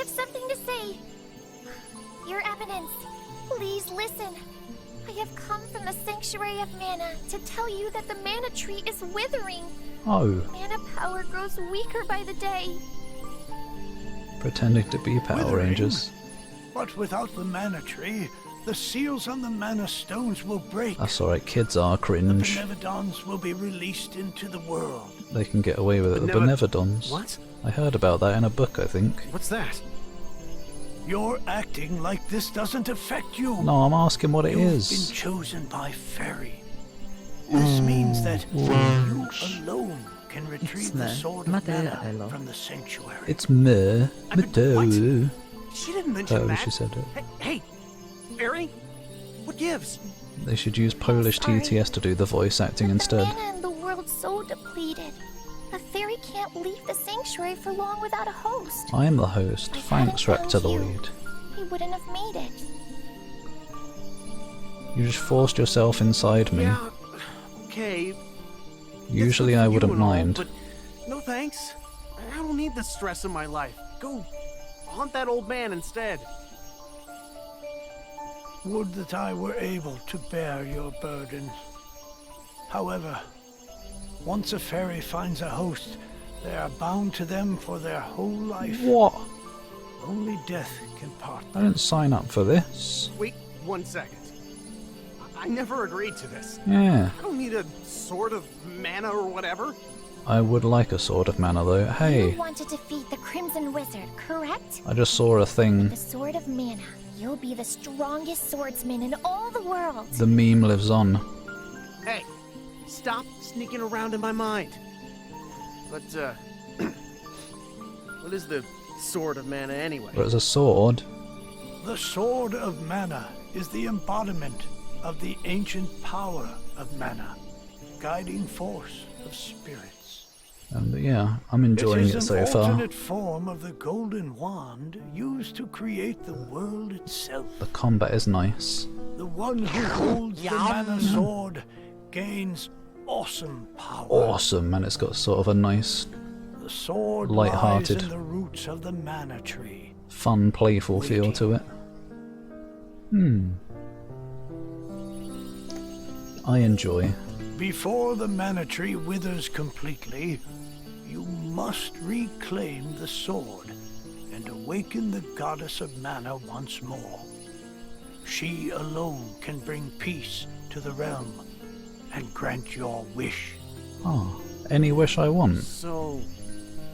have something to say. Your Eminence, please listen. I have come from the Sanctuary of Mana to tell you that the Mana Tree is withering. Oh, Mana power grows weaker by the day. pretending to be Power Withering? Rangers. But without the Mana Tree, the seals on the Mana Stones will break. That's alright, kids are The cringe. Benevodons will be released into the world. They can get away with it. The Benevodons. What? I heard about that in a book, I think. What's that? You're acting like this doesn't affect you. No, I'm asking what it You've is. been chosen by Fairy. This means that you alone can retrieve the Sword of Mana from the Sanctuary. It's me. What? Me. She didn't mention Oh, that. she said it. Hey, Fairy? What gives? They should use Polish Sorry, TTS to do the voice acting But instead. the mana in the world's so depleted. A fairy can't leave the sanctuary for long without a host. I am the host. If I Thanks, hadn't found Reptiloid. He wouldn't have made it. You just forced yourself inside me. Yeah, okay. Usually It's good I for you wouldn't and all, mind. but no thanks. I don't need the stress in my life. Go haunt that old man instead. Would that I were able to bear your burden. However, once a fairy finds a host, they are bound to them for their whole life. What? Only death can part I them. didn't sign up for this. Wait 1 second. I never agreed to this. Yeah. I don't need a sword of mana or whatever. I would like a Sword of Mana though. Hey, You want to defeat the Crimson Wizard, correct? I just saw a thing. The Sword of Mana. You'll be the strongest swordsman in all the world. The meme lives on. Hey, stop sneaking around in my mind. But, what is the Sword of Mana anyway? But it's a sword. The Sword of Mana is the embodiment of the ancient power of Mana, guiding force of spirits. And yeah, I'm enjoying It it is so an far. alternate form of the Golden Wand used to create the world itself. The combat is nice. The one who holds the Mana Sword gains awesome power. Awesome, and it's got sort of a nice, The sword Light-hearted. lies in the roots of the Mana Tree. fun, playful feel to it. I enjoy. Before the Mana Tree withers completely, you must reclaim the sword and awaken the Goddess of Mana once more. She alone can bring peace to the realm and grant your wish. Oh, any wish I want. So,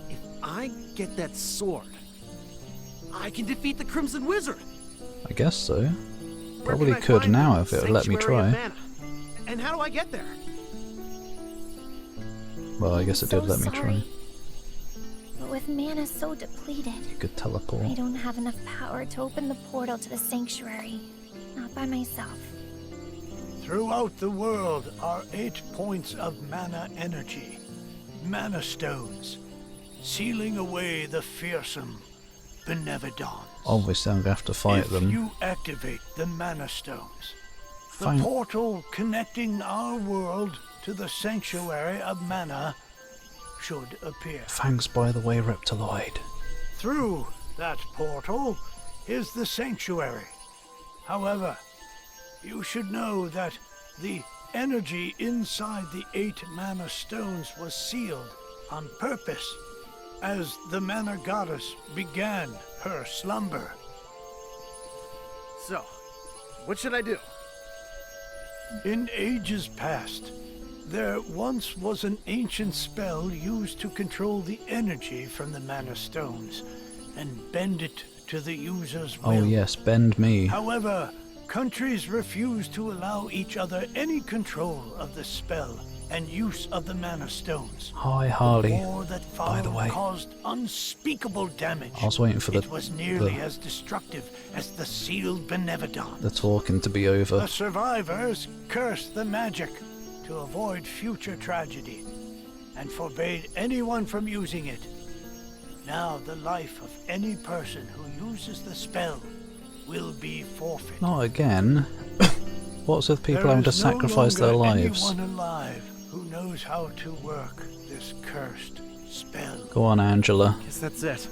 if I get that sword, I can defeat the Crimson Wizard. I guess so. Where Probably can I could find now the if it would let me Sanctuary of try. Mana? And how do I get there? Well, I guess it So did let me try. sorry. But with mana so depleted, You could I teleport. don't have enough power to open the portal to the sanctuary. Not by myself. Throughout the world are 8 points of mana energy, Mana Stones, sealing away the fearsome Benevodons. Obviously, I'm gonna have to fight if them. you activate the Mana Stones, the Fine. portal connecting our world to the Sanctuary of Mana should appear. Thanks, by the way, Reptiloid. Through that portal is the Sanctuary. However, you should know that the energy inside the 8 Mana Stones was sealed on purpose as the Mana Goddess began her slumber. So, what should I do? In ages past, there once was an ancient spell used to control the energy from the Mana Stones and bend it to the user's will. Oh yes, bend me. However, countries refuse to allow each other any control of the spell and use of the Mana Stones. Hi, Harley. The war that by the followed way. caused unspeakable damage. I was waiting for It was nearly as destructive as the sealed Benevodon. the talking to be over. The survivors cursed the magic to avoid future tragedy and forbade anyone from using it. Now the life of any person who uses the spell will be forfeit. Not again. What's with people There having to is no sacrifice their longer lives? anyone alive who knows how to work this cursed spell. Go on, Angela. Guess that's it.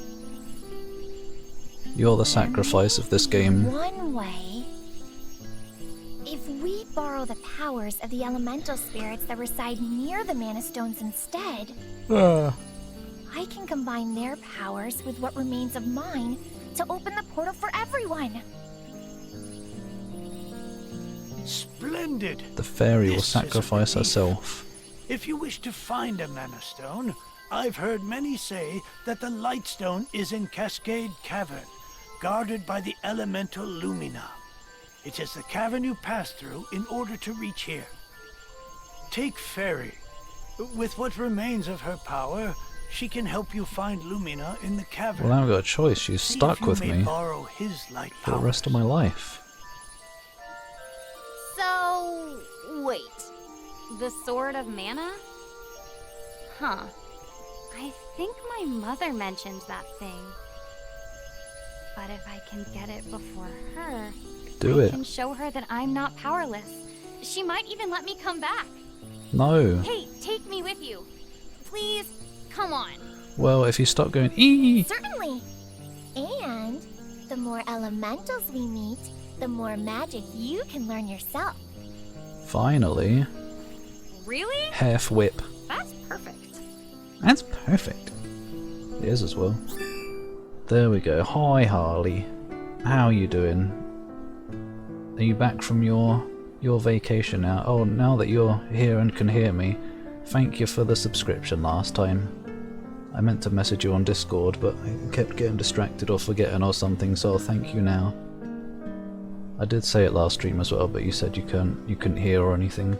You're the sacrifice of this game. One way. If we borrow the powers of the elemental spirits that reside near the Mana Stones instead, I can combine their powers with what remains of mine to open the portal for everyone. Splendid! The fairy will This is a sacrifice relief. herself. If you wish to find a Mana Stone, I've heard many say that the Lightstone is in Cascade Cavern, guarded by the elemental Lumina. It is the cavern you pass through in order to reach here. Take Fairy. With what remains of her power, she can help you find Lumina in the cavern. Well, I haven't got a choice. She's See stuck if you with may me borrow his light for the rest of my powers. life. So, wait. The Sword of Mana? Huh. I think my mother mentioned that thing. But if I can get it before her, Do I it. can show her that I'm not powerless. She might even let me come back. No. Hey, take me with you. Please, come on. Well, if you stop going ee, Certainly. And the more elementals we meet, the more magic you can learn yourself. finally, Really? half whip. That's perfect. That's perfect. It is as well. There we go. Hi, Harley. How are you doing? Are you back from your vacation now? Oh, now that you're here and can hear me, thank you for the subscription last time. I meant to message you on Discord, but I kept getting distracted or forgetting or something, so I'll thank you now. I did say it last stream as well, but you said you couldn't hear or anything.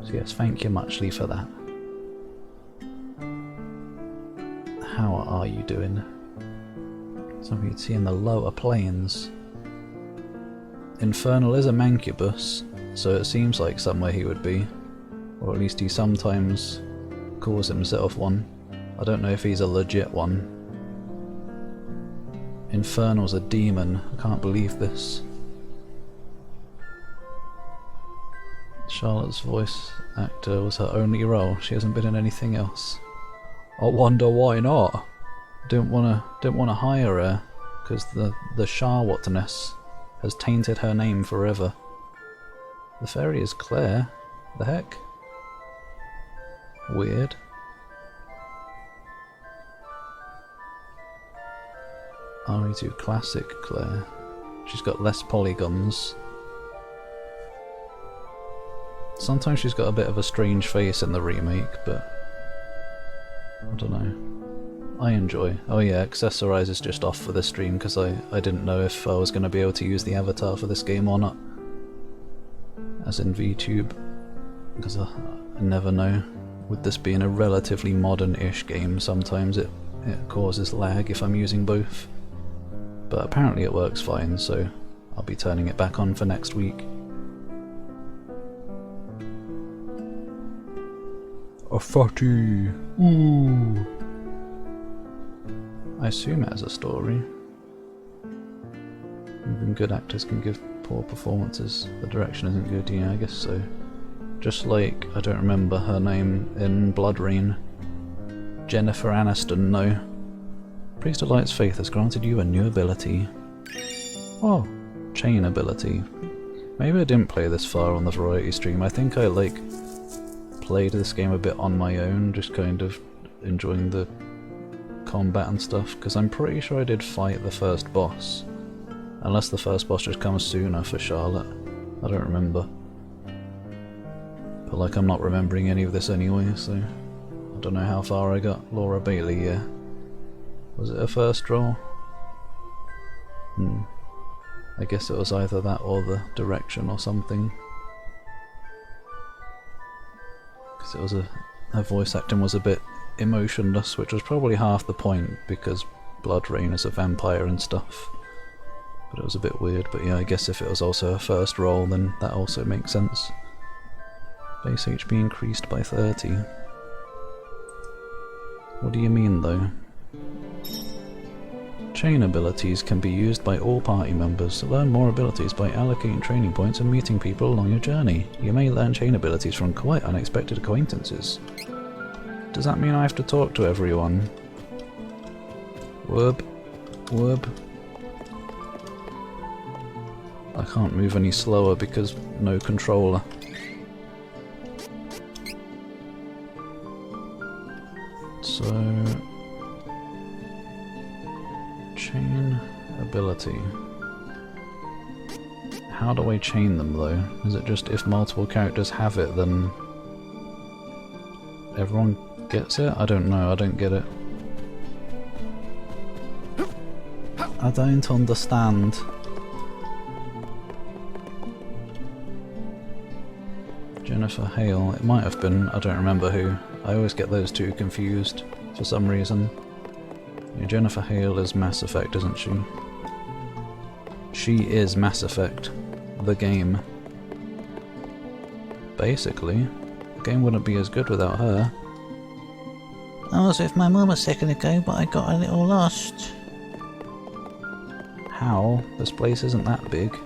So yes, thank you muchly for that. How are you doing? Something you'd see in the lower plains. Infernal is a mancubus, so it seems like somewhere he would be. Or at least he sometimes calls himself one. I don't know if he's a legit one. Infernal's a demon. I can't believe this. Charlotte's voice actor was her only role. She hasn't been in anything else. I wonder why not. Didn't wanna hire her because the Charlotteness has tainted her name forever. The fairy is Claire. The heck? Weird. RE2 Classic Claire. She's got less polygons. Sometimes she's got a bit of a strange face in the remake, but I don't know. I enjoy. Oh yeah, Accessorize is just off for this stream because I didn't know if I was going to be able to use the avatar for this game or not. As in VTube. Because I never know. With this being a relatively modern-ish game, sometimes it causes lag if I'm using both. But apparently it works fine, so I'll be turning it back on for next week. A fatty! Ooh! I assume it has a story. Even good actors can give poor performances. The direction isn't good, yeah, I guess so. Just like, I don't remember her name in Blood Rain. Jennifer Aniston, no. Priest of Light's Faith has granted you a new ability. Oh, chain ability. Maybe I didn't play this far on the variety stream. I think I, like, played this game a bit on my own, just kind of enjoying the combat and stuff, because I'm pretty sure I did fight the first boss. Unless the first boss just comes sooner for Charlotte. I don't remember. But like, I'm not remembering any of this anyway, so I don't know how far I got. Laura Bailey, yeah. Was it a first roll? I guess it was either that or the direction or something. Because it was her voice acting was a bit emotionless, which was probably half the point because Blood Rain is a vampire and stuff. But it was a bit weird, but yeah, I guess if it was also her first roll, then that also makes sense. Base HP increased by 30. What do you mean though? Chain abilities can be used by all party members. Learn more abilities by allocating training points and meeting people along your journey. You may learn chain abilities from quite unexpected acquaintances. Does that mean I have to talk to everyone? Whoop. Whoop. I can't move any slower because no controller. So... chain ability. How do I chain them though? Is it just if multiple characters have it then everyone gets it? I don't know, I don't get it. I don't understand. Jennifer Hale, it might have been, I don't remember who. I always get those two confused for some reason. Yeah, Jennifer Hale is Mass Effect, isn't she? She is Mass Effect, the game. Basically, the game wouldn't be as good without her. I was with my mum a second ago, but I got a little lost. How? This place isn't that big.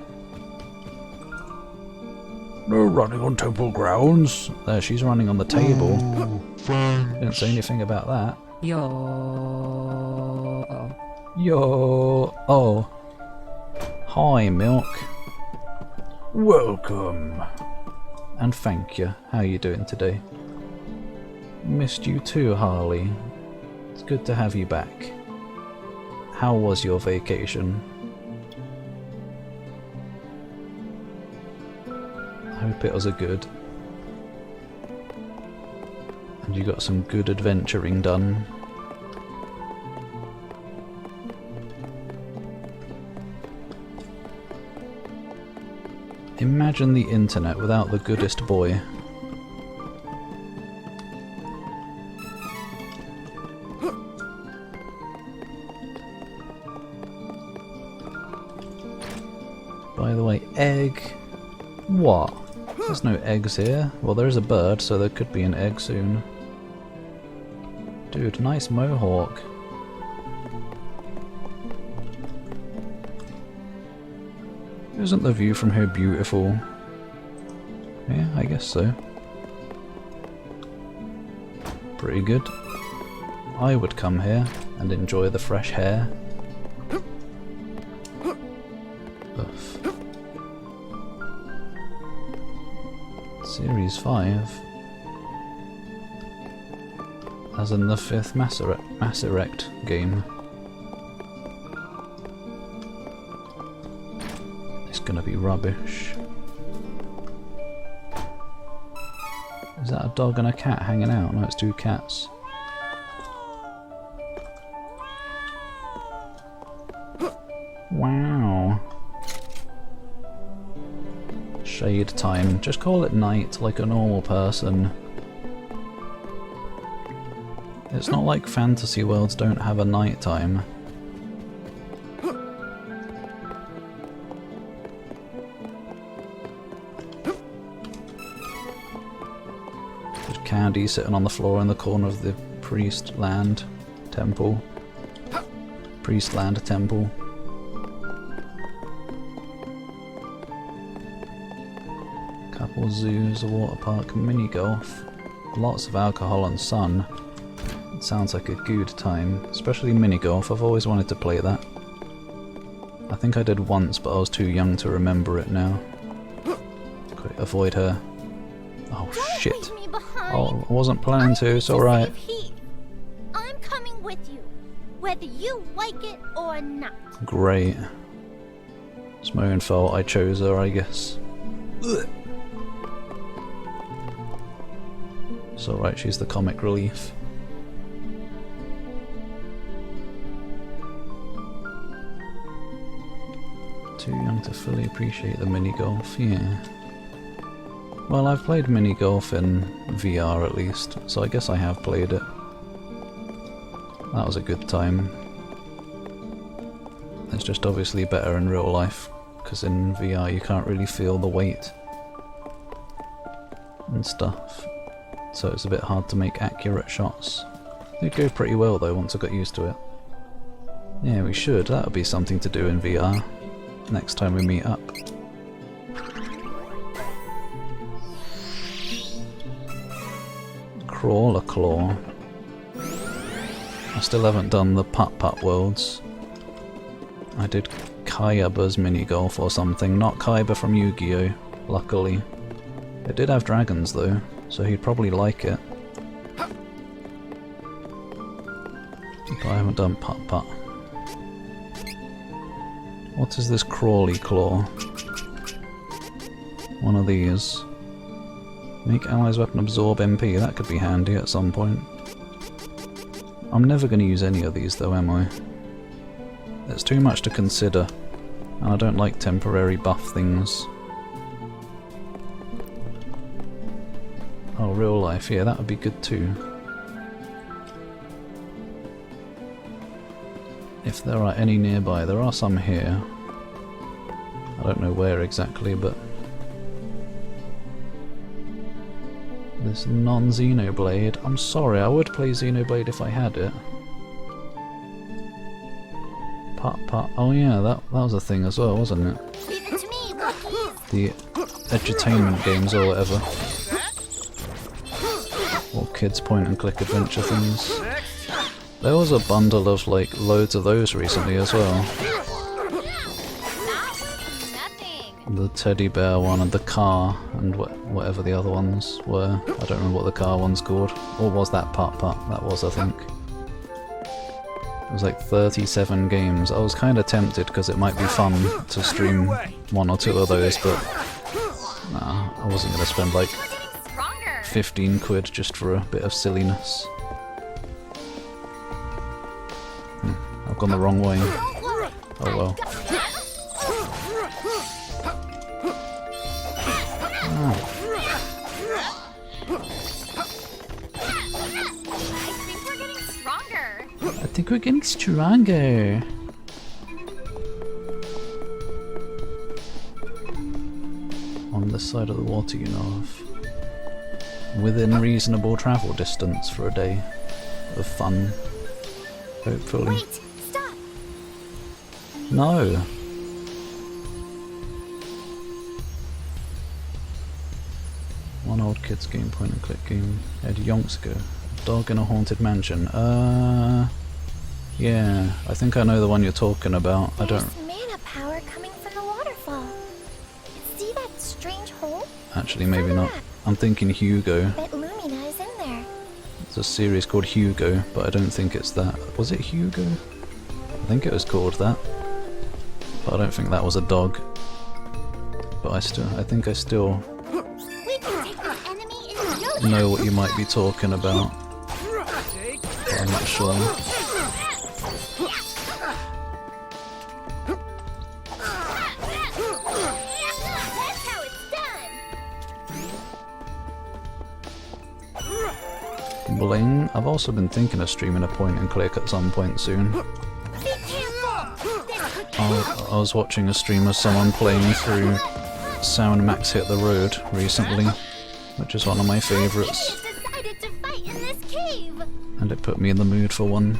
No running on temple grounds. There, she's running on the table. Didn't say anything about that. Yo. Yo. Oh. Hi, Milk. Welcome. And thank you. How you doing today? Missed you too, Harley. It's good to have you back. How was your vacation? I hope it was a good. And you got some good adventuring done. Imagine the internet without the goodest boy. By the way, egg. What? There's no eggs here. Well, there is a bird, so there could be an egg soon. Dude, nice mohawk. Isn't the view from here beautiful? Yeah, I guess so. Pretty good. I would come here and enjoy the fresh air. Oof. Series 5. As in the 5th Mass Effect game. It's gonna be rubbish. Is that a dog and a cat hanging out? No, it's two cats. Wow. Shade time. Just call it night like a normal person. It's not like fantasy worlds don't have a night time. There's Candy sitting on the floor in the corner of the Priestland Temple. Priestland Temple. Couple zoos, a water park, mini golf, lots of alcohol and sun. It sounds like a good time, especially mini golf. I've always wanted to play that. I think I did once, but I was too young to remember it now. Quick, avoid her. Oh shit! Don't leave me behind. Oh, I wasn't planning to. It's all right. I'm coming with you, whether you like it or not. Great. It's my own fault. I chose her, I guess. Ugh. It's alright, she's the comic relief. Too young to fully appreciate the mini-golf, yeah. Well, I've played mini-golf in VR at least, so I guess I have played it. That was a good time. It's just obviously better in real life, because in VR you can't really feel the weight and stuff. So it's a bit hard to make accurate shots. It'd go pretty well though once I got used to it. Yeah, we should. That would be something to do in VR next time we meet up. Crawler Claw. I still haven't done the Putt Putt worlds. I did Kaiba's mini golf or something, not Kaiba from Yu-Gi-Oh! Luckily. It did have dragons though, so he'd probably like it. But I haven't done putt-putt. What is this crawly claw? One of these. Make allies' weapon absorb MP, that could be handy at some point. I'm never going to use any of these though, am I? It's too much to consider, and I don't like temporary buff things. Oh, real life, yeah, that would be good too. If there are any nearby, there are some here. I don't know where exactly, but... This non-Xenoblade. I'm sorry, I would play Xenoblade if I had it. Putt-putt. Oh yeah, that was a thing as well, wasn't it? Leave it to me, Luckies. The edutainment games or whatever. Or kids point and click adventure things. There was a bundle of like loads of those recently as well. That was nothing. The teddy bear one and the car and whatever the other ones were. I don't remember what the car one's called. Or was that putt-putt? That was, I think. It was like 37 games. I was kind of tempted because it might be fun to stream one or two of those, but nah, I wasn't going to spend like We're getting stronger. 15 quid just for a bit of silliness. I've gone the wrong way. Oh well. Ah, I think we're getting stronger. I think we're getting stronger. On this side of the water, you know of. Within reasonable travel distance for a day of fun. Hopefully. Wait, stop. No! One old kid's game, point and click game. Ed Yonksko. Dog in a haunted mansion. Yeah, I think I know the one you're talking about. I don't There's mana power coming from the waterfall. See that strange hole? actually, maybe not. I'm thinking Hugo. Bet Lumina is in there. It's a series called Hugo, but I don't think it's that. Was it Hugo? I think it was called that. But I don't think that was a dog. But I think I still We can take this enemy in no know what you might be talking about. But I'm not sure. That's how it's done. Bling. I've also been thinking of streaming a point and click at some point soon. Be careful. This could I was watching a stream of someone playing through Sound Max Hit the Road recently, which is one of my favourites, They've decided to fight in this cave. and it put me in the mood for one.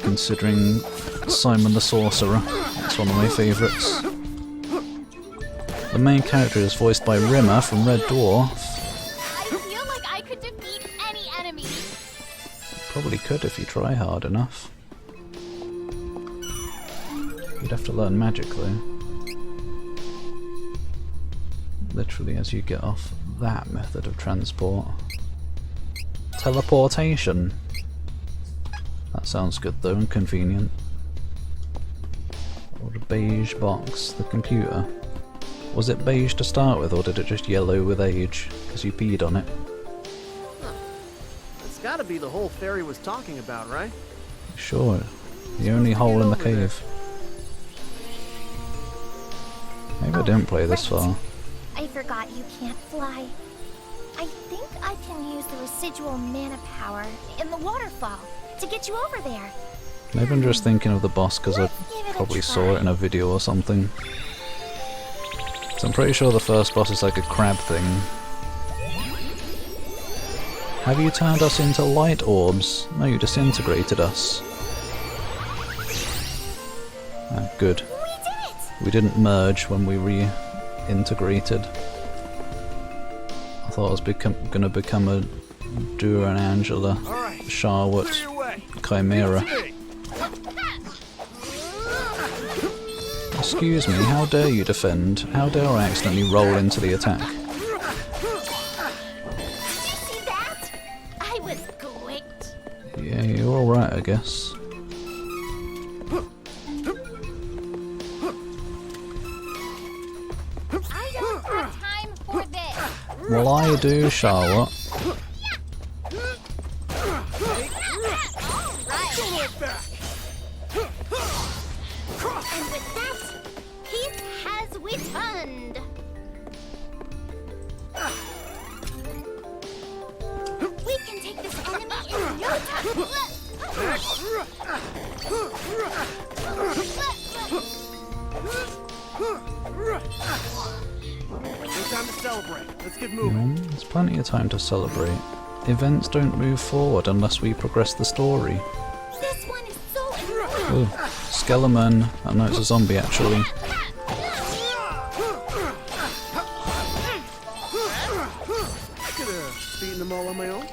Considering Simon the Sorcerer, it's one of my favourites. The main character is voiced by Rimmer from Red Dwarf. I feel like I could defeat any enemy. Probably could if you try hard enough. You'd have to learn magic though. Literally as you get off that method of transport. Teleportation! That sounds good though and convenient. Or the beige box, the computer. Was it beige to start with or did it just yellow with age? Because you peed on it. It's gotta be the hole Fairy was talking about, right? Sure. The only hole in the cave. Maybe I didn't play this far. I forgot you can't fly. I think I can use the residual mana power in the waterfall to get you over there. Maybe I'm just thinking of the boss because I Let's give it a probably saw try. it in a video or something. So I'm pretty sure the first boss is like a crab thing. Have you turned us into light orbs? No, you disintegrated us. Ah, good. We did it! We didn't merge when we reintegrated. I thought I was gonna become a Dura and Angela All right. Charwood Clear your way. Chimera. Give it to me. Excuse me, how dare you defend? How dare I accidentally roll into the attack? Did you see that? I was great. Yeah, you're alright, I guess. I don't have time for this. Well, I do, Charlotte. And with that, peace has returned. We can take this enemy in no time. No time to celebrate. Let's get moving. There's plenty of time to celebrate. Events don't move forward unless we progress the story. This one is so important. Ooh, Skeleman. Oh no, it's a zombie actually. I could have beaten them all on my own.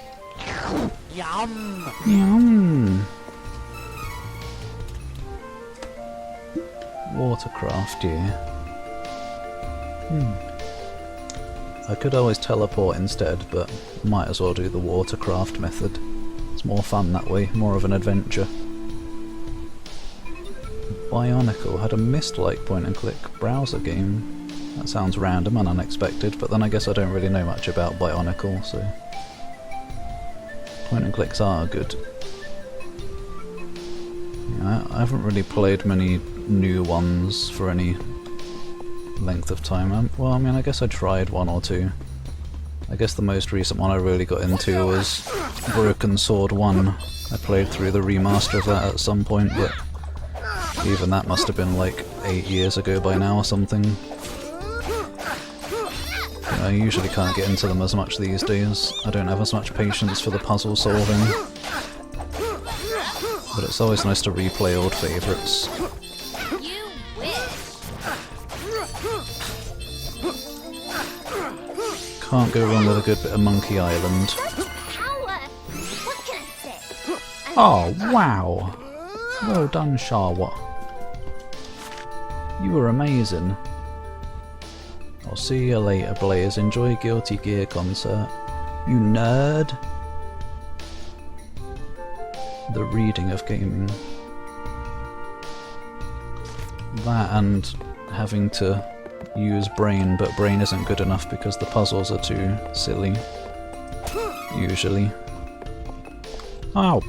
Yum. Watercraft, yeah. I could always teleport instead, but might as well do the watercraft method. It's more fun that way, more of an adventure. Bionicle had a Mist-like point-and-click browser game. That sounds random and unexpected, but then I guess I don't really know much about Bionicle, so... Point-and-clicks are good. Yeah, I haven't really played many new ones for any length of time. Well, I mean, I guess I tried one or two. I guess the most recent one I really got into was Broken Sword 1. I played through the remaster of that at some point, but even that must have been like 8 years ago by now or something. I usually can't get into them as much these days. I don't have as much patience for the puzzle solving. But it's always nice to replay old favourites. You wish. Can't go wrong with a good bit of Monkey Island. Such power. What can I say? Oh, wow! Well done, Charlotte. You were amazing. I'll see you later, Blaze. Enjoy Guilty Gear concert. You nerd! The reading of gaming. That and having to use brain, but brain isn't good enough because the puzzles are too silly. Usually. Ow!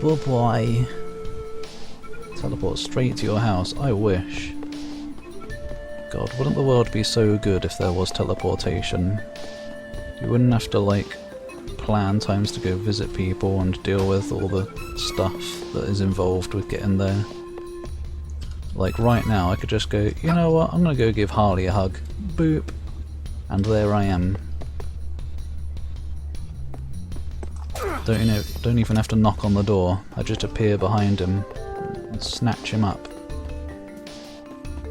Bye-bye. Teleport straight to your house. I wish. God, wouldn't the world be so good if there was teleportation? You wouldn't have to, like, plan times to go visit people and deal with all the stuff that is involved with getting there. Like, right now I could just go, you know what, I'm gonna go give Harley a hug. Boop. And there I am. Don't even have to knock on the door. I just appear behind him and snatch him up.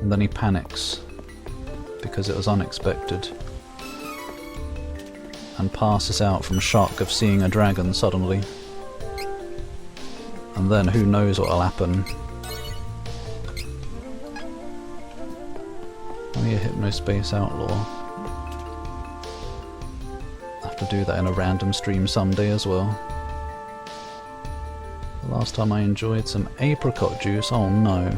And then he panics because it was unexpected and passes out from shock of seeing a dragon suddenly. And then who knows what'll happen. Oh yeah, Hypnospace Outlaw. I'll have to do that in a random stream someday as well. The last time I enjoyed some apricot juice, oh no.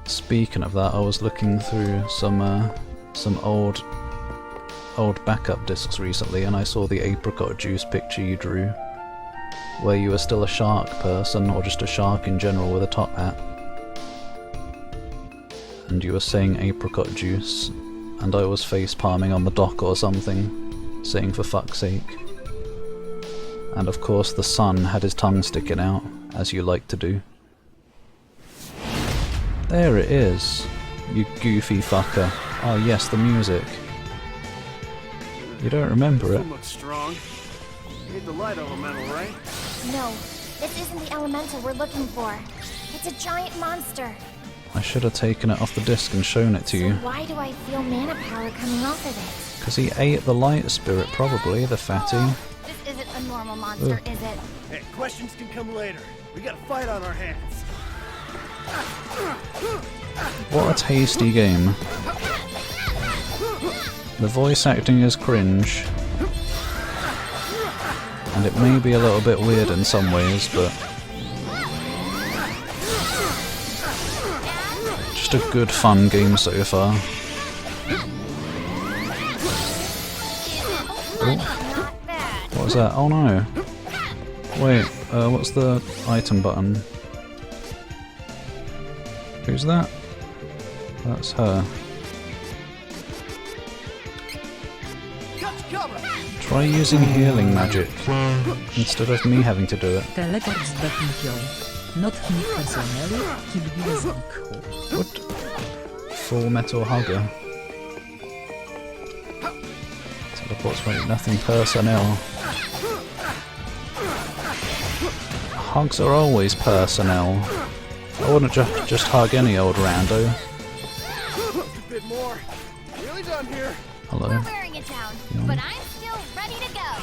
Speaking of that, I was looking through some old backup discs recently, and I saw the apricot juice picture you drew, where you were still a shark person, or just a shark in general with a top hat. And you were saying apricot juice, and I was face palming on the dock or something, saying for fuck's sake. And of course the sun had his tongue sticking out, as you like to do. There it is, you goofy fucker. Oh yes, the music. You don't remember it? This one looks strong. Need the light elemental, right? No, this isn't the elemental we're looking for. It's a giant monster. I should have taken it off the disc and shown it to So you. why do I feel mana power coming off of it? Because he ate the light spirit, probably, the fatty. This isn't a normal monster, is it? Hey, questions can come later. We got a fight on our hands. What a tasty game. The voice acting is cringe. And it may be a little bit weird in some ways, but just a good fun game so far. Oh, Not bad. what was that? Oh no. Wait, what's the item button? Who's that? That's her. Try using healing magic instead of me having to do it. Teleport z Bekinkią. Notnik personelu, kilbile znikł. What? Full metal hugger. Teleports make nothing personnel. Hugs are always personnel. I wouldn't just hug any old rando. A bit more. Nearly done here. Hello. We're wearing it down, but I'm still ready to go.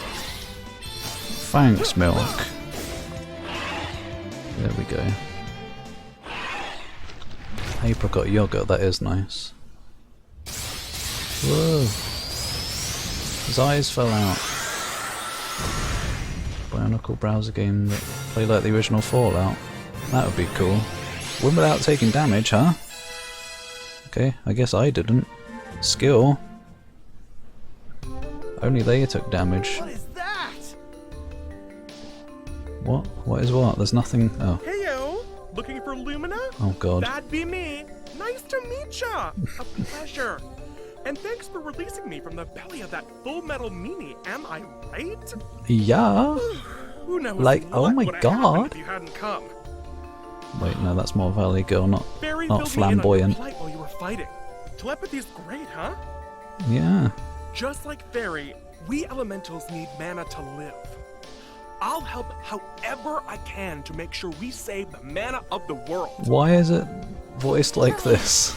Thanks, Milk. There we go. Apricot yogurt, that is nice. Whoa. His eyes fell out. Bionicle browser game that played like the original Fallout. That would be cool. Win without taking damage, huh? Okay, I guess I didn't. Skill. Only they took damage. What is that? What? What is what? There's nothing. Oh. Heyo! Looking for Lumina? Oh god. That'd be me. Nice to meet ya. A pleasure. And thanks for releasing me from the belly of that Full Metal Meanie. Am I right? Yeah. Who knows? Like, oh what my would've happened God. If you hadn't come. Wait, no, that's more Valley Girl, not Barry not filled me in on your flamboyant. plight while you were fighting. Telepathy's great, huh? Yeah. Just like Fairy, we elementals need mana to live. I'll help however I can to make sure we save the mana of the world. Why is it voiced like this?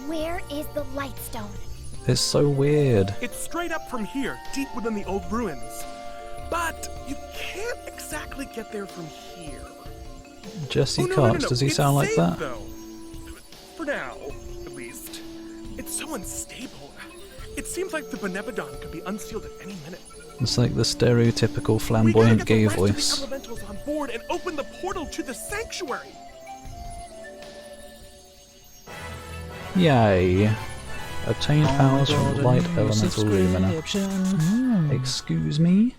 Where is the Lightstone? It's so weird. It's straight up from here, deep within the old ruins. But you can't exactly get there from here. Jesse Oh, no, Cox, no. does he It's sound like safe, that? Though. For now, at least. It's so unstable. It seems like the Benevodon could be unsealed at any minute. It's like the stereotypical We gotta flamboyant get gay the rest of the voice. elementals on board and open the portal to the sanctuary. Yay. Obtain powers from Got a light new elemental lumina. subscription. Excuse me?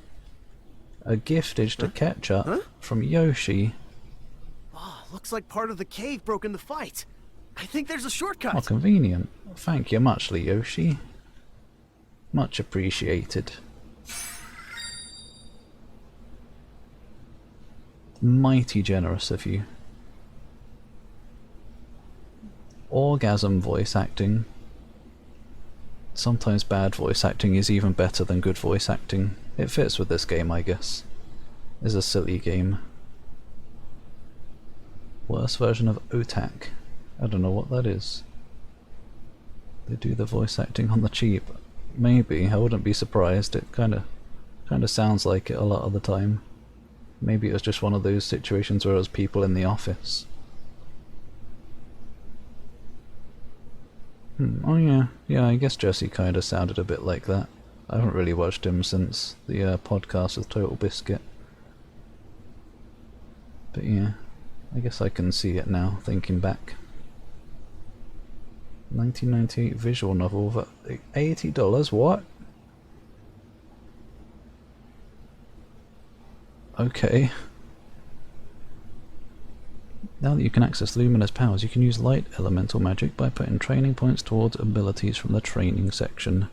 A giftage to Ketchup from Yoshi. Oh, looks like part of the cave broke in the fight. I think there's a shortcut. How convenient. Thank you muchly, Yoshi. Much appreciated. Mighty generous of you. Orgasm voice acting. Sometimes bad voice acting is even better than good voice acting. It fits with this game, I guess. It's a silly game. Worst version of Otak. I don't know what that is. They do the voice acting on the cheap. Maybe, I wouldn't be surprised. It kinda sounds like it a lot of the time. Maybe it was just one of those situations where it was people in the office. Oh yeah, I guess Jesse kinda sounded a bit like that. I haven't really watched him since the podcast with Total Biscuit. But yeah, I guess I can see it now, thinking back. 1998 visual novel for $80, what? Okay. Now that you can access Lumina's powers, you can use light elemental magic by putting training points towards abilities from the training section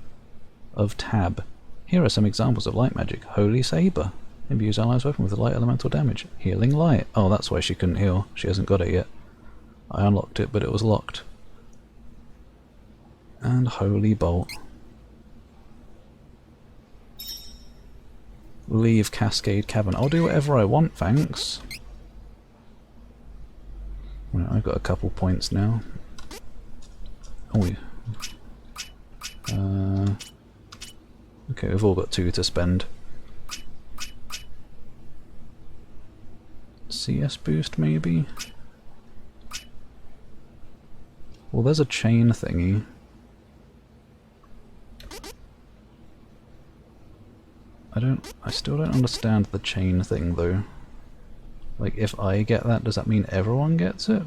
of Tab. Here are some examples of light magic. Holy Saber. Imbues allies weapon with light elemental damage. Healing Light. Oh, that's why she couldn't heal. She hasn't got it yet. I unlocked it, but it was locked. And Holy Bolt. Leave Cascade Cavern. I'll do whatever I want, thanks. Right, I've got a couple points now. Oh, yeah. Okay, we've all got 2 to spend. CS boost, maybe? Well, there's a chain thingy. I still don't understand the chain thing, though. Like, if I get that, does that mean everyone gets it?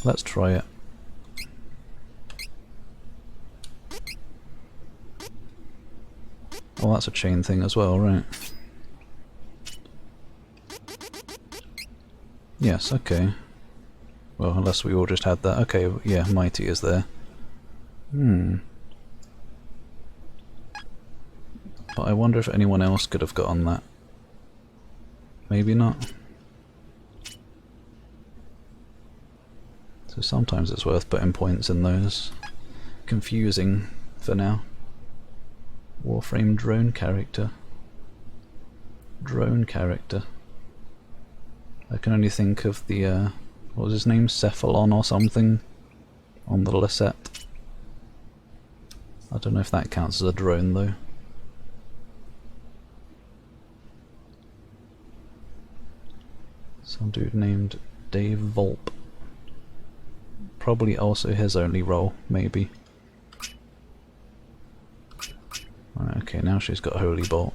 Let's try it. Oh, that's a chain thing as well, right? Yes, okay. Well, unless we all just had that. Okay, yeah, Mighty is there. But I wonder if anyone else could have gotten that. Maybe not. So sometimes it's worth putting points in those. Confusing for now. Warframe drone character. Drone character. I can only think of the, what was his name? Cephalon or something? On the Lisette. I don't know if that counts as a drone though. Some dude named Dave Volp. Probably also his only role, maybe. Right, okay, now she's got Holy Bolt.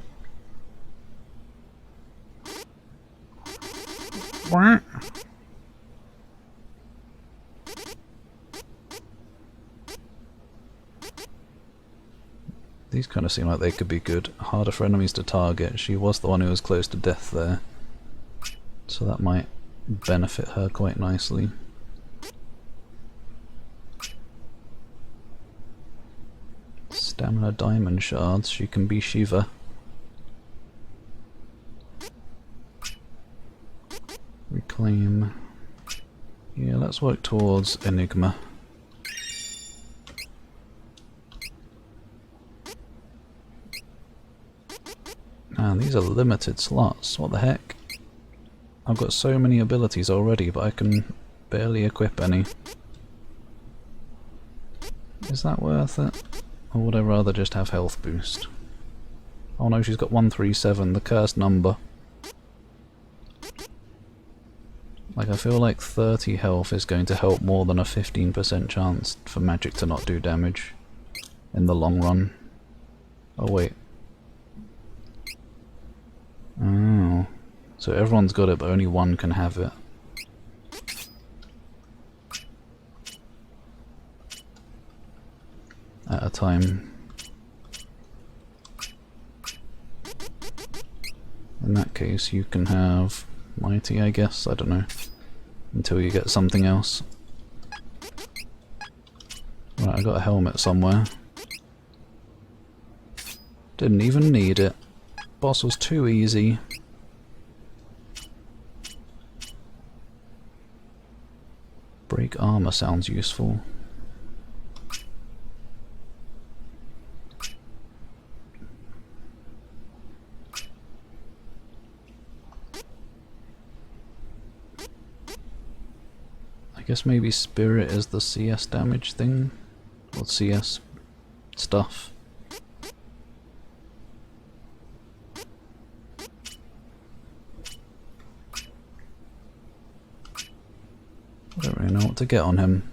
These kind of seem like they could be good. Harder for enemies to target. She was the one who was close to death there. So that might benefit her quite nicely. Stamina diamond shards. She can be Shiva. Reclaim. Yeah, let's work towards Enigma. Man, these are limited slots. What the heck? I've got so many abilities already, but I can barely equip any. Is that worth it? Or would I rather just have health boost? Oh no, she's got 137, the cursed number. Like, I feel like 30 health is going to help more than a 15% chance for magic to not do damage in the long run. Oh wait. Oh. So everyone's got it, but only one can have it. At a time. In that case, you can have Mighty, I guess. I don't know. Until you get something else. Right, I got a helmet somewhere. Didn't even need it. Boss was too easy. Break armor sounds useful. I guess maybe Spirit is the CS damage thing? Or CS stuff. I don't really know what to get on him.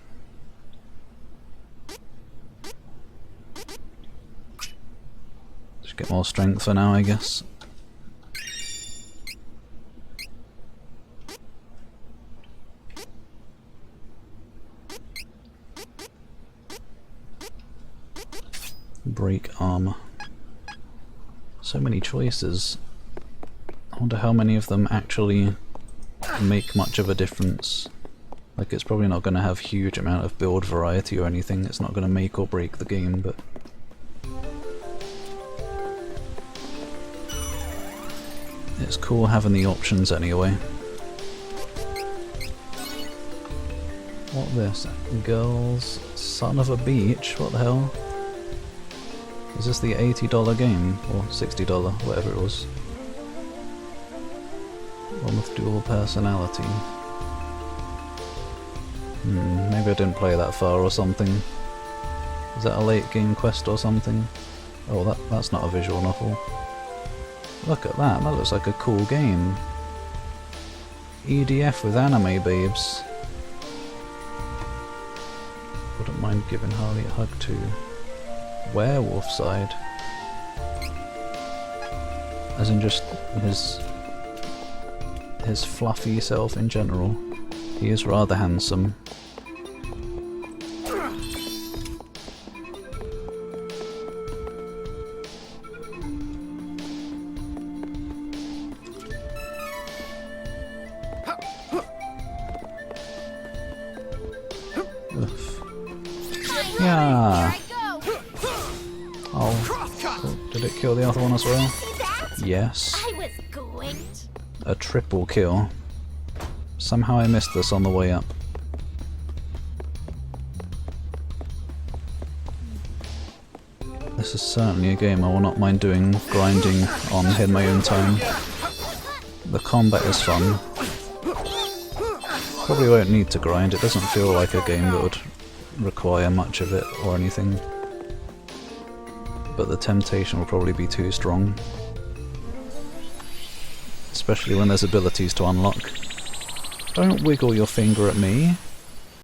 Just get more strength for now, I guess. Break armor. So many choices. I wonder how many of them actually make much of a difference. Like, it's probably not going to have huge amount of build variety or anything, it's not going to make or break the game, but... it's cool having the options anyway. What this? Girls, Son of a Beach? What the hell? Is this the $80 game? Or $60, whatever it was? One with dual personality. Maybe I didn't play that far or something. Is that a late game quest or something? Oh, that's not a visual novel. Look at that, that looks like a cool game. EDF with anime babes. Wouldn't mind giving Harley a hug too. Werewolf side. As in just his fluffy self in general. He is rather handsome. Yeah. Oh, did it kill the other one as well? Yes. I was great. A triple kill. Somehow I missed this on the way up. This is certainly a game I will not mind doing grinding on in my own time. The combat is fun. Probably won't need to grind, it doesn't feel like a game that would require much of it or anything. But the temptation will probably be too strong. Especially when there's abilities to unlock. Don't wiggle your finger at me.